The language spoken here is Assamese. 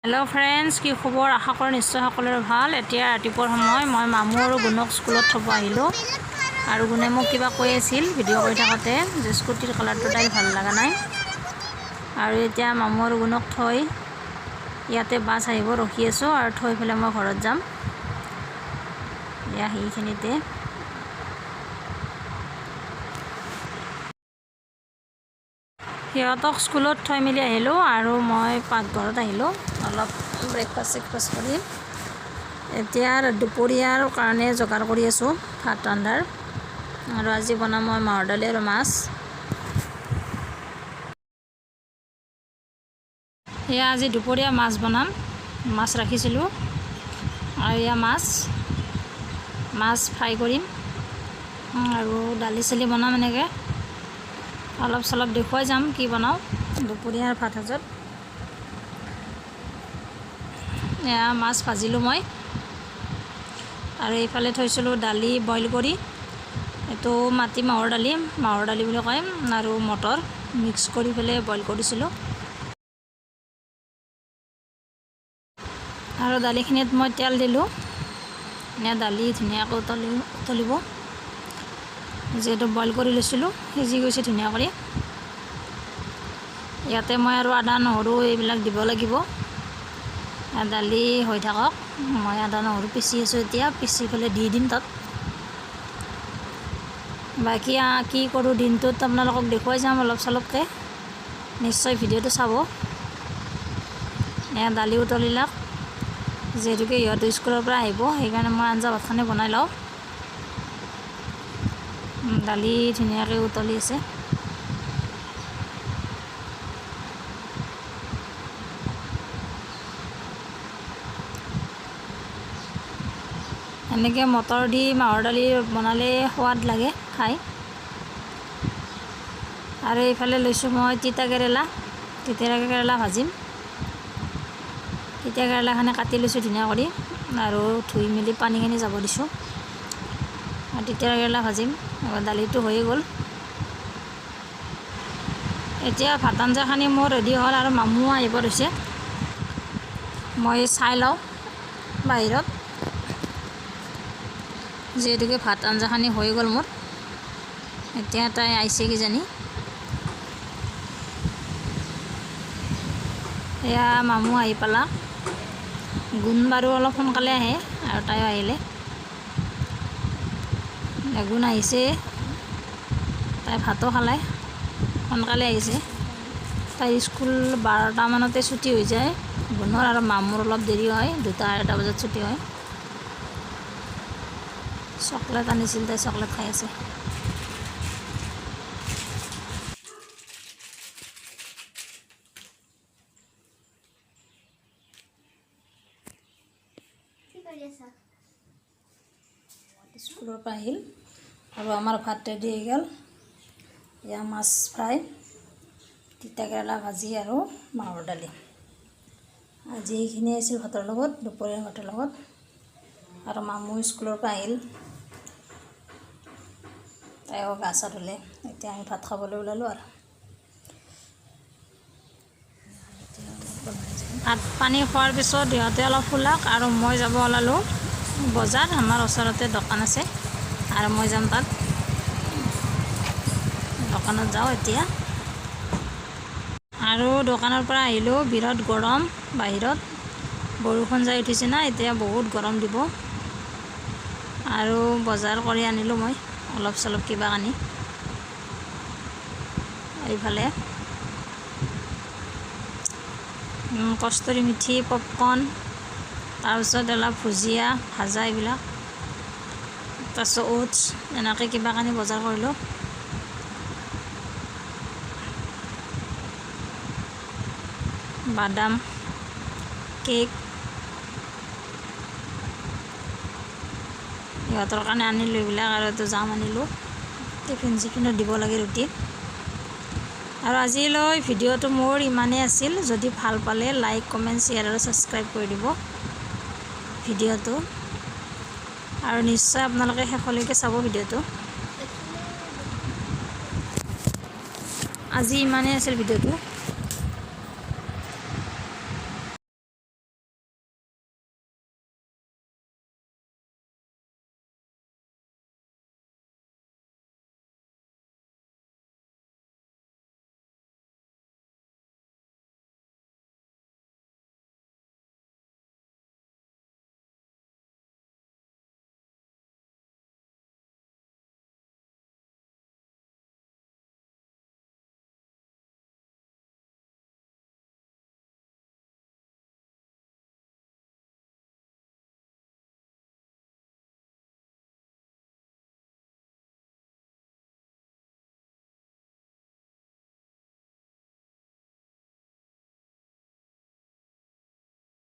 हेलो फ्रेंड्स की खबर आशा कर निश्चय सकलोरे ভাল। এতিয়া ৰাতিপুৱাৰ সময় মই মামু আৰু গুণক স্কুলত থব আহিলোঁ আৰু গুণে মোক কিবা কৈ আছিল ভিডিঅ' কৰি থাকোঁতে যে স্কুটিৰ কালাৰটো তাইৰ ভাল লগা নাই আৰু এতিয়া মামু আৰু গুণক থৈ ইয়াতে বাছ আহিব ৰখি আছোঁ আৰু থৈ পেলাই মই ঘৰত যাম। এয়া সেইখিনিতে সিহঁতক স্কুলত থৈ মেলি আহিলোঁ আৰু মই পাকঘৰত আহিলোঁ অলপ ব্ৰেকফাষ্ট কৰি। এতিয়া দুপৰীয়াৰ কাৰণে যোগাৰ কৰি আছোঁ ভাত ৰান্ধাৰ আৰু আজি বনাম মই মাহৰ দালি আৰু মাছ। এয়া আজি দুপৰীয়া মাছ বনাম, মাছ ৰাখিছিলোঁ আৰু এয়া মাছ ফ্ৰাই কৰিম আৰু দালি চালি বনাম। এনেকৈ অলপ চলপ দেখুৱাই যাম কি বনাওঁ দুপৰীয়াৰ ভাত সাজত। এয়া মাছ ভাজিলোঁ মই আৰু এইফালে থৈছিলোঁ দালি বইল কৰি, এইটো মাহৰ দালি বুলি কয় আৰু মটৰ মিক্স কৰি পেলাই বইল কৰিছিলোঁ আৰু দালিখিনিত মই তেল দিলোঁ। এনে দালি ধুনীয়াকৈ উতলিব, যিহেতু বইল কৰি লৈছিলোঁ সিজি গৈছে ধুনীয়া কৰি। ইয়াতে মই আৰু আদা নহৰু এইবিলাক দিব লাগিব। দালি হৈ থাকক, মই আদা নহৰু পিচি আছোঁ, এতিয়া পিচি পেলাই দি দিম তাত। বাকী কি কৰোঁ দিনটোত আপোনালোকক দেখুৱাই যাম অলপ চলপকৈ, নিশ্চয় ভিডিঅ'টো চাব। এয়া দালি উতলিলাক, যিহেতুকে ইহঁতে স্কুলৰ পৰা আহিব সেইকাৰণে মই আঞ্জা ভাতখিনি বনাই লওঁ। দালি ধুনীয়াকৈ উতলি আছে। এনেকৈ মটৰ দি মাহৰ দালি বনালে সোৱাদ লাগে খাই। আৰু এইফালে লৈছোঁ মই তিতা কেৰেলা ভাজিম। তিতা কেৰেলাখিনি কাটি লৈছোঁ ধুনীয়া কৰি আৰু ধুই মেলি পানীখিনি যাব দিছোঁ আৰু তিতা কেৰেলা ভাজিম। দালিটো হৈয়ে গ'ল। এতিয়া ভাত আঞ্জাখিনি মোৰ ৰেডি হ'ল আৰু মামু আহিব ধৰিছে। মই চাই লওঁ বাহিৰত, যিহেতুকে ভাত আঞ্জাখিনি হৈ গ'ল মোৰ। এতিয়া তাই আহিছে কিজানি। এয়া মামু আহি পালাক, গুণ বাৰু অলপ সোনকালে আহে আৰু তাইও আহিলে। গুণ আহিছে, তাই ভাতো খালে, সোনকালে আহিছে। তাই স্কুল 12টামানতে ছুটি হৈ যায় গুণৰ, আৰু মামুৰ অলপ দেৰি হয়, 2-2:30 বজাত ছুটি হয়। চকলেট আনিছিল, তাই চকলেট খাই আছে। স্কুলৰ পৰা আহিল আৰু আমাৰ ভাত ৰেডি হৈ গ'ল। এয়া মাছ ফ্ৰাই, তিতা কেৰেলা ভাজি আৰু মাহৰ দালি। আজি এইখিনি আছিল ভাতৰ লগত, দুপৰীয়াৰ ভাতৰ লগত। আৰু মামু স্কুলৰ পৰা আহিল, তাইও গা চা ধুলে। এতিয়া আমি ভাত খাবলৈ ওলালোঁ আৰু ভাত পানী খোৱাৰ পিছত ইহঁতে অলপ শুলাক আৰু মই যাব ওলালোঁ বজাৰ। আমাৰ ওচৰতে দোকান আছে আৰু মই যাম তাত, দোকানত যাওঁ এতিয়া। আৰু দোকানৰ পৰা আহিলোঁ, বিৰাট গৰম বাহিৰত, বৰষুণ যাই উঠিছে না, এতিয়া বহুত গৰম দিব। আৰু বজাৰ কৰি আনিলোঁ মই অলপ চলপ কিবা কানি। এইফালে কষ্টুৰি মিঠি, পপকৰ্ণ, তাৰপিছত অলপ ভুজিয়া ভাজা এইবিলাক, তাৰপিছত ওটছ, এনেকৈ কিবা কানি বজাৰ কৰিলোঁ। বাদাম, কেক ইহঁতৰ কাৰণে আনিলোঁ এইবিলাক, আৰু এইটো জাম আনিলোঁ, টিফিনত দিব লাগে ৰুটি। আৰু আজিলৈ ভিডিঅ'টো মোৰ ইমানেই আছিল। যদি ভাল পালে লাইক, কমেণ্ট, শ্বেয়াৰ আৰু ছাবস্ক্ৰাইব কৰি দিব ভিডিঅ'টো, আৰু নিশ্চয় আপোনালোকে শেষলৈকে চাব ভিডিঅ'টো। আজি ইমানেই আছিল ভিডিঅ'টো।